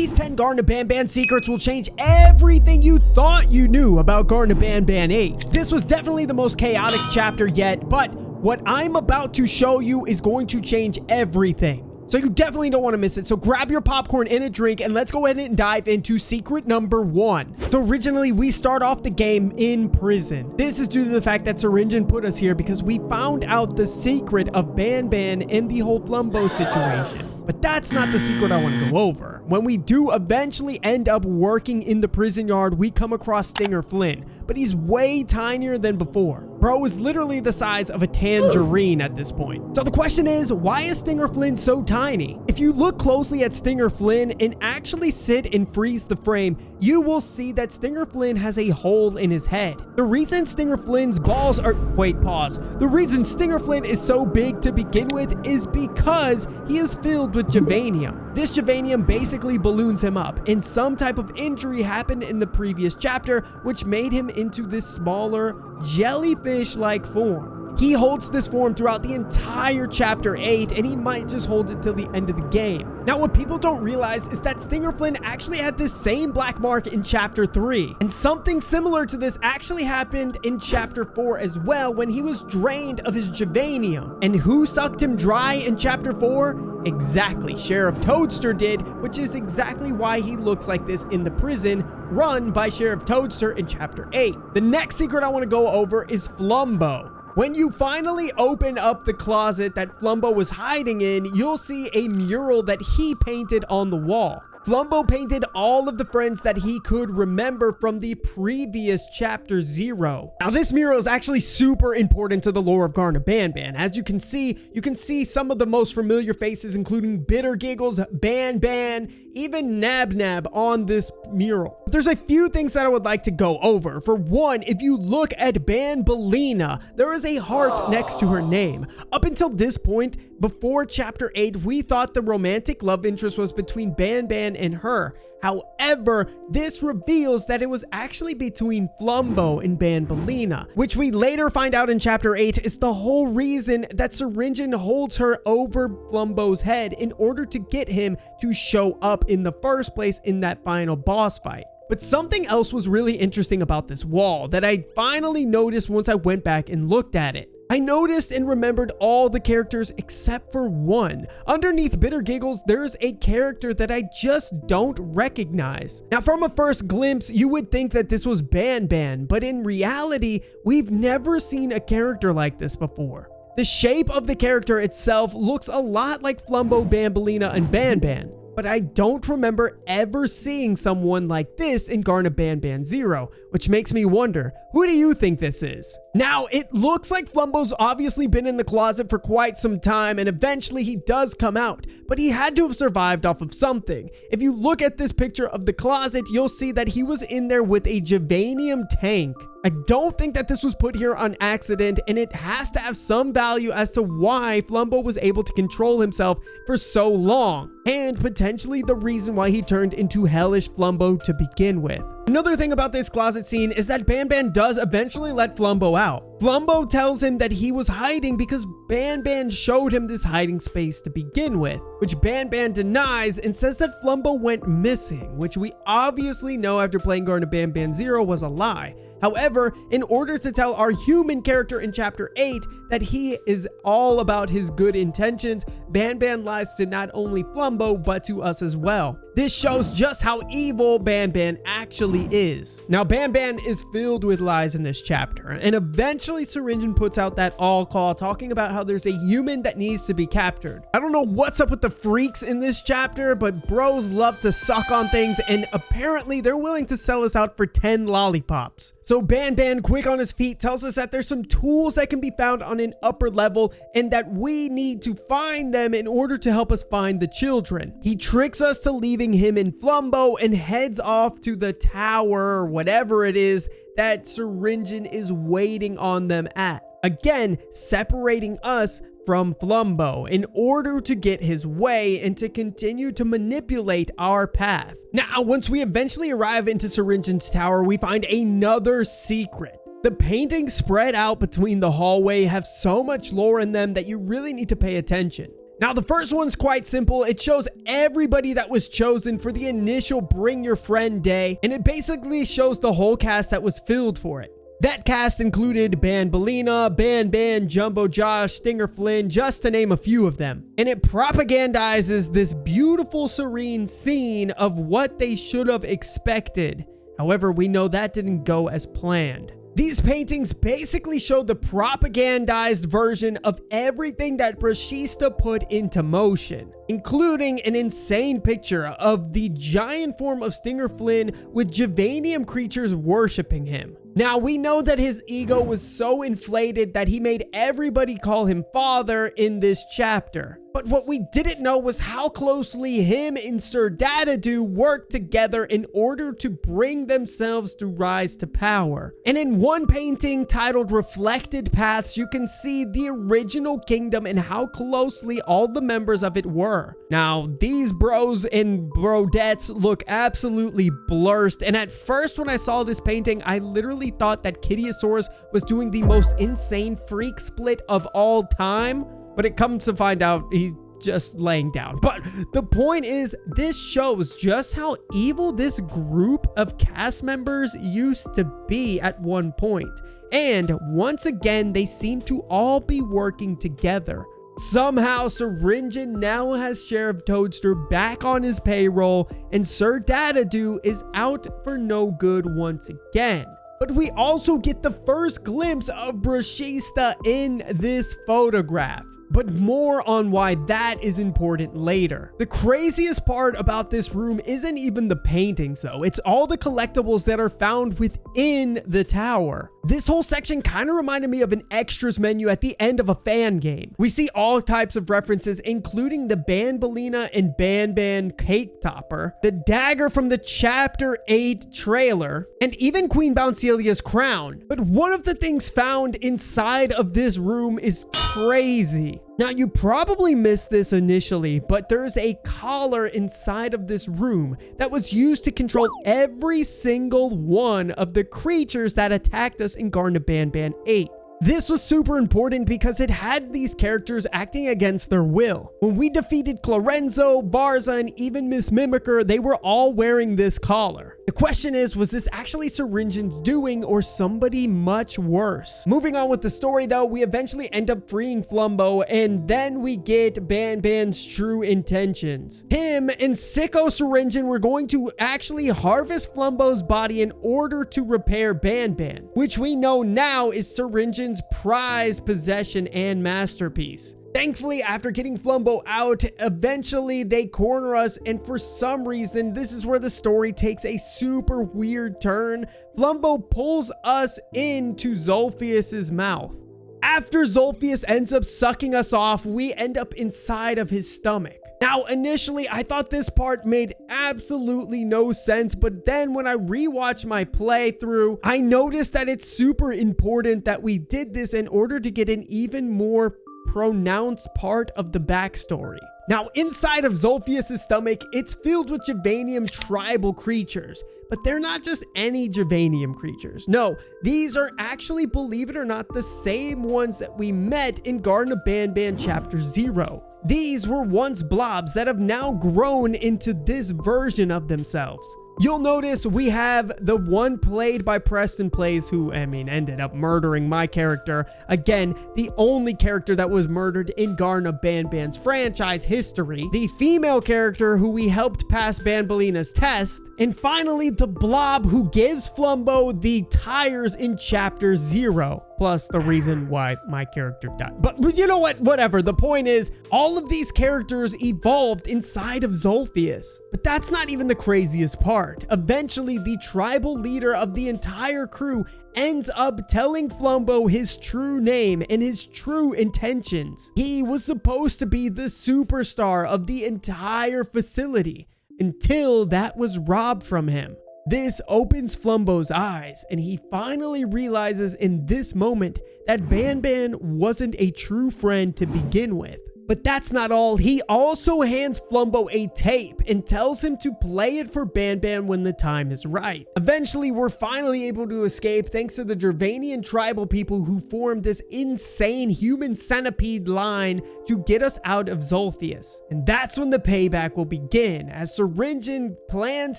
These 10 Garten of Banban secrets will change everything you thought you knew about Garten of Banban 8. This was definitely the most chaotic chapter yet, but what I'm about to show you is going to change everything. So you definitely don't want to miss it. So grab your popcorn and a drink and let's go ahead and dive into secret number 1. So originally we start off the game in prison. This is due to the fact that Syringeon put us here because we found out the secret of Banban and the whole Flumbo situation. But that's not the secret I want to go over. When we do eventually end up working in the prison yard, we come across Stinger Flynn, but he's way tinier than before. Bro is literally the size of a tangerine at this point. So the question is, why is Stinger Flynn so tiny? If you look closely at Stinger Flynn and actually sit and freeze the frame, you will see that Stinger Flynn has a hole in his head. The reason Stinger Flynn's balls are... Wait, pause. The reason Stinger Flynn is so big to begin with is because he is filled with gervanium. This gervanium basically balloons him up, and some type of injury happened in the previous chapter, which made him into this smaller, jellyfish-like form. He holds this form throughout the entire chapter 8, and he might just hold it till the end of the game. Now, what people don't realize is that Stinger Flynn actually had this same black mark in chapter 3, and something similar to this actually happened in chapter 4 as well when he was drained of his gervanium. And who sucked him dry in chapter 4? Exactly, Sheriff Toadster did, which is exactly why he looks like this in the prison run by Sheriff Toadster in chapter 8. The next secret I want to go over is Flumbo. When you finally open up the closet that Flumbo was hiding in, you'll see a mural that he painted on the wall. Flumbo painted all of the friends that he could remember from the previous chapter 0. Now, this mural is actually super important to the lore of Garten of Banban. As you can see some of the most familiar faces, including Bitter Giggles, Banban, even Nab Nab on this mural. But there's a few things that I would like to go over. For one, if you look at Banbalina, there is a heart next to her name. Up until this point, before chapter 8, we thought the romantic love interest was between Banban and her. However, this reveals that it was actually between Flumbo and Banbalina, which we later find out in chapter 8 is the whole reason that Syringeon holds her over Flumbo's head in order to get him to show up in the first place in that final boss fight. But something else was really interesting about this wall that I finally noticed once I went back and looked at it. I noticed and remembered all the characters except for one. Underneath Bitter Giggles, there's a character that I just don't recognize. Now, from a first glimpse, you would think that this was Banban, but in reality, we've never seen a character like this before. The shape of the character itself looks a lot like Flumbo, Banbalina, and Banban. But I don't remember ever seeing someone like this in Garten of Banban 0, which makes me wonder, who do you think this is? Now, it looks like Flumbo's obviously been in the closet for quite some time, and eventually he does come out, but he had to have survived off of something. If you look at this picture of the closet, you'll see that he was in there with a gervanium tank. I don't think that this was put here on accident, and it has to have some value as to why Flumbo was able to control himself for so long, and potentially the reason why he turned into hellish Flumbo to begin with. Another thing about this closet scene is that Banban does eventually let Flumbo out. Flumbo tells him that he was hiding because Banban showed him this hiding space to begin with, which Banban denies and says that Flumbo went missing, which we obviously know after playing Garten of Banban 0 was a lie. However, in order to tell our human character in chapter 8 that he is all about his good intentions, Banban lies to not only Flumbo but to us as well. This shows just how evil Banban actually is. Now, Banban is filled with lies in this chapter, and eventually Syringeon puts out that all call talking about how there's a human that needs to be captured. I don't know what's up with the freaks in this chapter, but bros love to suck on things, and apparently they're willing to sell us out for 10 lollipops. So Banban, quick on his feet, tells us that there's some tools that can be found on an upper level and that we need to find them in order to help us find the children. He tricks us to leaving him in Flumbo and heads off to the tower or whatever it is that Syringeon is waiting on them at. Again, separating us from Flumbo in order to get his way and to continue to manipulate our path. Now, once we eventually arrive into Syringeon's tower, we find another secret. The paintings spread out between the hallway have so much lore in them that you really need to pay attention. Now, the first one's quite simple. It shows everybody that was chosen for the initial Bring Your Friend Day, and it basically shows the whole cast that was filled for it. That cast included Banbalina, Banban, Jumbo Josh, Stinger Flynn, just to name a few of them. And it propagandizes this beautiful, serene scene of what they should have expected. However, we know that didn't go as planned. These paintings basically show the propagandized version of everything that Brushista put into motion, including an insane picture of the giant form of Stinger Flynn with gervanium creatures worshipping him. Now, we know that his ego was so inflated that he made everybody call him father in this chapter. But what we didn't know was how closely him and Sir Dadadoo worked together in order to bring themselves to rise to power. And in one painting titled Reflected Paths, you can see the original kingdom and how closely all the members of it were. Now, these bros and brodettes look absolutely blurred, and at first when I saw this painting, I literally thought that Kidiosaurus was doing the most insane freak split of all time. But it comes to find out he's just laying down. But the point is, this shows just how evil this group of cast members used to be at one point. And once again, they seem to all be working together. Somehow, Syringeon now has Sheriff Toadster back on his payroll, and Sir Dadadoo is out for no good once again. But we also get the first glimpse of Brushista in this photograph. But more on why that is important later. The craziest part about this room isn't even the paintings though, it's all the collectibles that are found within the tower. This whole section kind of reminded me of an extras menu at the end of a fan game. We see all types of references, including the Banbalina and Banban cake topper, the dagger from the Chapter 8 trailer, and even Queen Bouncelia's crown. But one of the things found inside of this room is crazy. Now, you probably missed this initially, but there's a collar inside of this room that was used to control every single one of the creatures that attacked us in Garten of Banban 8. This was super important because it had these characters acting against their will. When we defeated Clorenzo, Barza, and even Miss Mimicker, they were all wearing this collar. The question is, was this actually Syringion's doing or somebody much worse? Moving on with the story though, we eventually end up freeing Flumbo, and then we get Banban's true intentions. Him and Sicko Syringeon were going to actually harvest Flumbo's body in order to repair Banban, which we know now is Syringion's prized possession and masterpiece. Thankfully, after getting Flumbo out, eventually they corner us, and for some reason, this is where the story takes a super weird turn. Flumbo pulls us into Zolphius's mouth. After Zolphius ends up sucking us off, we end up inside of his stomach. Now, initially, I thought this part made absolutely no sense, but then when I rewatched my playthrough, I noticed that it's super important that we did this in order to get an even more pronounced part of the backstory. Now, inside of Zolphius' stomach, it's filled with gervanium tribal creatures, but they're not just any gervanium creatures. No, these are actually, believe it or not, the same ones that we met in Garten of Banban Chapter 0. These were once blobs that have now grown into this version of themselves. You'll notice we have the one played by Preston Plays, who, ended up murdering my character. Again, the only character that was murdered in Garten of Banban's franchise history. The female character who we helped pass Banbalina's test. And finally, the blob who gives Flumbo the tires in Chapter 0. Plus the reason why my character died. But you know what? Whatever. The point is, all of these characters evolved inside of Zolphius. But that's not even the craziest part. Eventually, the tribal leader of the entire crew ends up telling Flumbo his true name and his true intentions. He was supposed to be the superstar of the entire facility until that was robbed from him. This opens Flumbo's eyes, and he finally realizes in this moment that Banban wasn't a true friend to begin with, But that's not all. He also hands Flumbo a tape and tells him to play it for Banban when the time is right. Eventually, we're finally able to escape thanks to the Gervanian tribal people who formed this insane human centipede line to get us out of Zolphius. And that's when the payback will begin, as Syringeon plans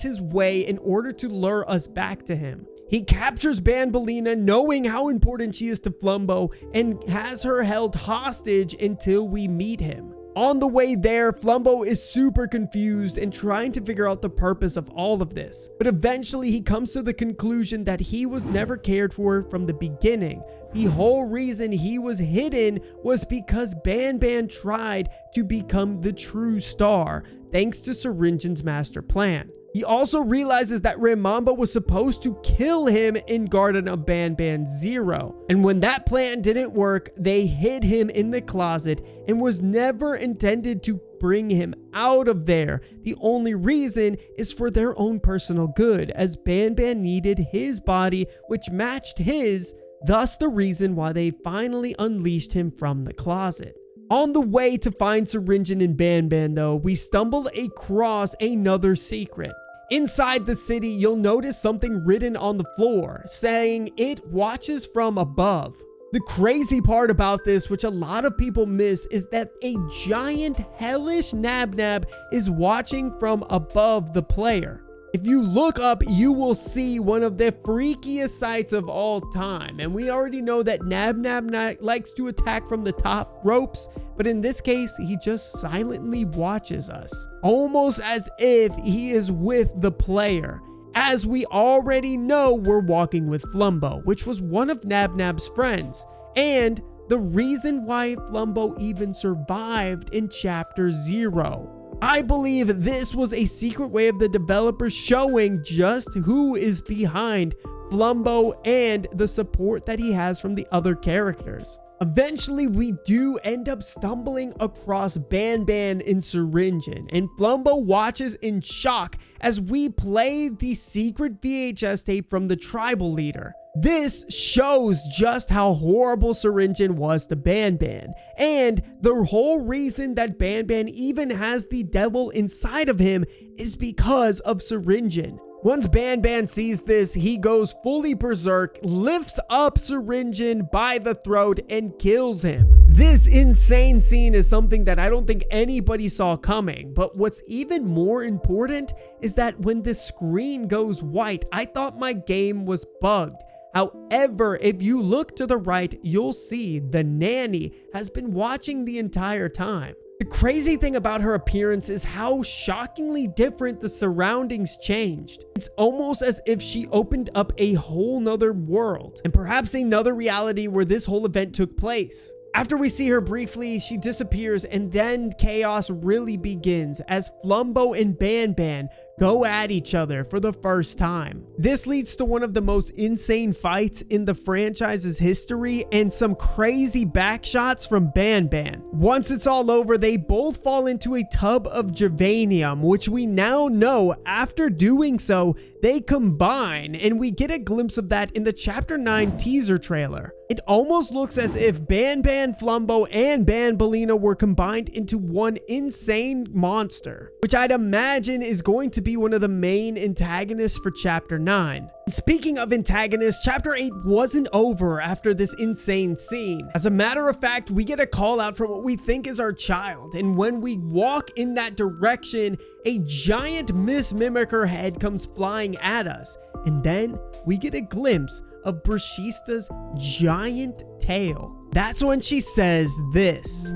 his way in order to lure us back to him. He captures Banbalina, knowing how important she is to Flumbo, and has her held hostage until we meet him. On the way there, Flumbo is super confused and trying to figure out the purpose of all of this. But eventually he comes to the conclusion that he was never cared for from the beginning. The whole reason he was hidden was because Banban tried to become the true star, thanks to Syringion's master plan. He also realizes that Remamba was supposed to kill him in Garten of Banban 0. And when that plan didn't work, they hid him in the closet and was never intended to bring him out of there. The only reason is for their own personal good, as Banban needed his body, which matched his, thus the reason why they finally unleashed him from the closet. On the way to find Syringeon and Banban though, we stumble across another secret. Inside the city, you'll notice something written on the floor saying it watches from above. The crazy part about this, which a lot of people miss, is that a giant hellish Nabnab is watching from above the player. If you look up, you will see one of the freakiest sights of all time. And we already know that Nabnab likes to attack from the top ropes, but in this case, he just silently watches us, almost as if he is with the player. As we already know, we're walking with Flumbo, which was one of Nabnab's friends, and the reason why Flumbo even survived in Chapter 0. I believe this was a secret way of the developers showing just who is behind Flumbo and the support that he has from the other characters. Eventually, we do end up stumbling across Banban and Syringeon, and Flumbo watches in shock as we play the secret VHS tape from the tribal leader. This shows just how horrible Syringeon was to Banban, and the whole reason that Banban even has the devil inside of him is because of Syringeon. Once Banban sees this, he goes fully berserk, lifts up Syringeon by the throat, and kills him. This insane scene is something that I don't think anybody saw coming, but what's even more important is that when the screen goes white, I thought my game was bugged. However, if you look to the right, you'll see the nanny has been watching the entire time. The crazy thing about her appearance is how shockingly different the surroundings changed. It's almost as if she opened up a whole nother world, and perhaps another reality where this whole event took place. After we see her briefly, she disappears, and then chaos really begins as Flumbo and Banban go at each other for the first time. This leads to one of the most insane fights in the franchise's history and some crazy backshots from Banban. Once it's all over, they both fall into a tub of gervanium, which we now know after doing so, they combine, and we get a glimpse of that in the Chapter 9 teaser trailer. It almost looks as if Banban, Flumbo, and Banbalina were combined into one insane monster, which I'd imagine is going to be one of the main antagonists for Chapter 9. And speaking of antagonists, Chapter 8 wasn't over after this insane scene. As a matter of fact, we get a call out from what we think is our child, and when we walk in that direction, a giant Miss Mimicker head comes flying at us, and then we get a glimpse of Brushista's giant tail. That's when she says this.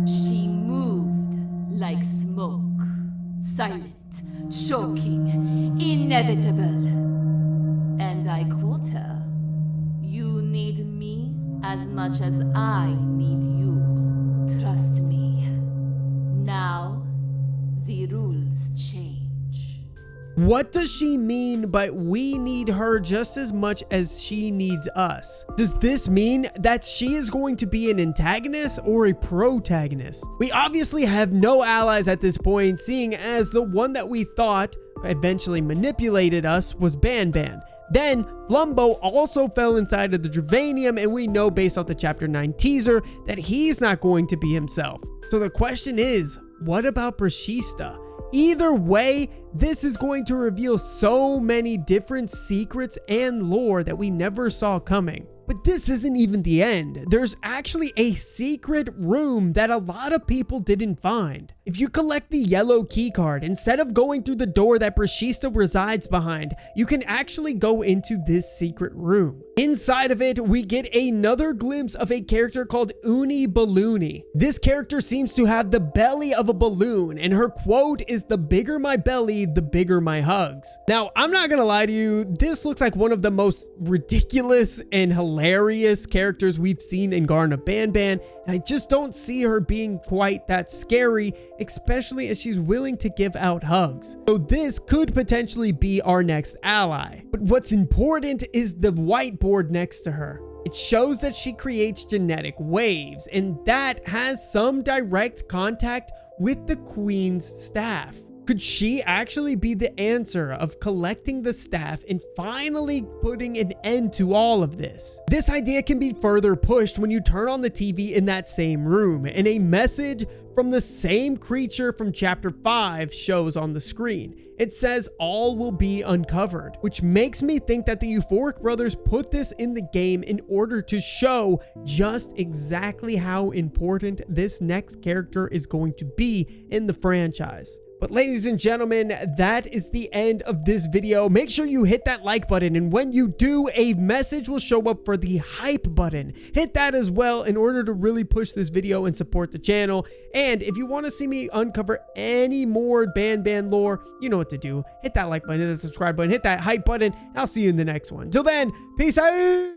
She moved like smoke, silent, choking, inevitable. And I quote her, "You need me as much as I need you. Trust me. Now, the rules change." What does she mean by we need her just as much as she needs us? Does this mean that she is going to be an antagonist or a protagonist? We obviously have no allies at this point, seeing as the one that we thought eventually manipulated us was Banban. Then Flumbo also fell inside of the gervanium, and we know based off the Chapter 9 teaser that he's not going to be himself. So the question is, what about brushista? Either way, this is going to reveal so many different secrets and lore that we never saw coming. But this isn't even the end. There's actually a secret room that a lot of people didn't find. If you collect the yellow key card, instead of going through the door that brushista resides behind, you can actually go into this secret room. Inside of it, we get another glimpse of a character called Uni Balloony. This character seems to have the belly of a balloon, and her quote is, "The bigger my belly, the bigger my hugs." Now, I'm not gonna lie to you, this looks like one of the most ridiculous and hilarious characters we've seen in Garten of Banban, and I just don't see her being quite that scary, especially as she's willing to give out hugs. So this could potentially be our next ally. But what's important is the whiteboard next to her. It shows that she creates genetic waves, and that has some direct contact with the Queen's staff. Could she actually be the answer of collecting the staff and finally putting an end to all of this? This idea can be further pushed when you turn on the TV in that same room, and a message from the same creature from chapter 5 shows on the screen. It says all will be uncovered, which makes me think that the Euphoric brothers put this in the game in order to show just exactly how important this next character is going to be in the franchise. But ladies and gentlemen, that is the end of this video. Make sure you hit that like button, and when you do, a message will show up for the hype button. Hit that as well in order to really push this video and support the channel. And if you want to see me uncover any more Banban lore, you know what to do. Hit that like button, hit that subscribe button, hit that hype button. I'll see you in the next one. Till then, peace out.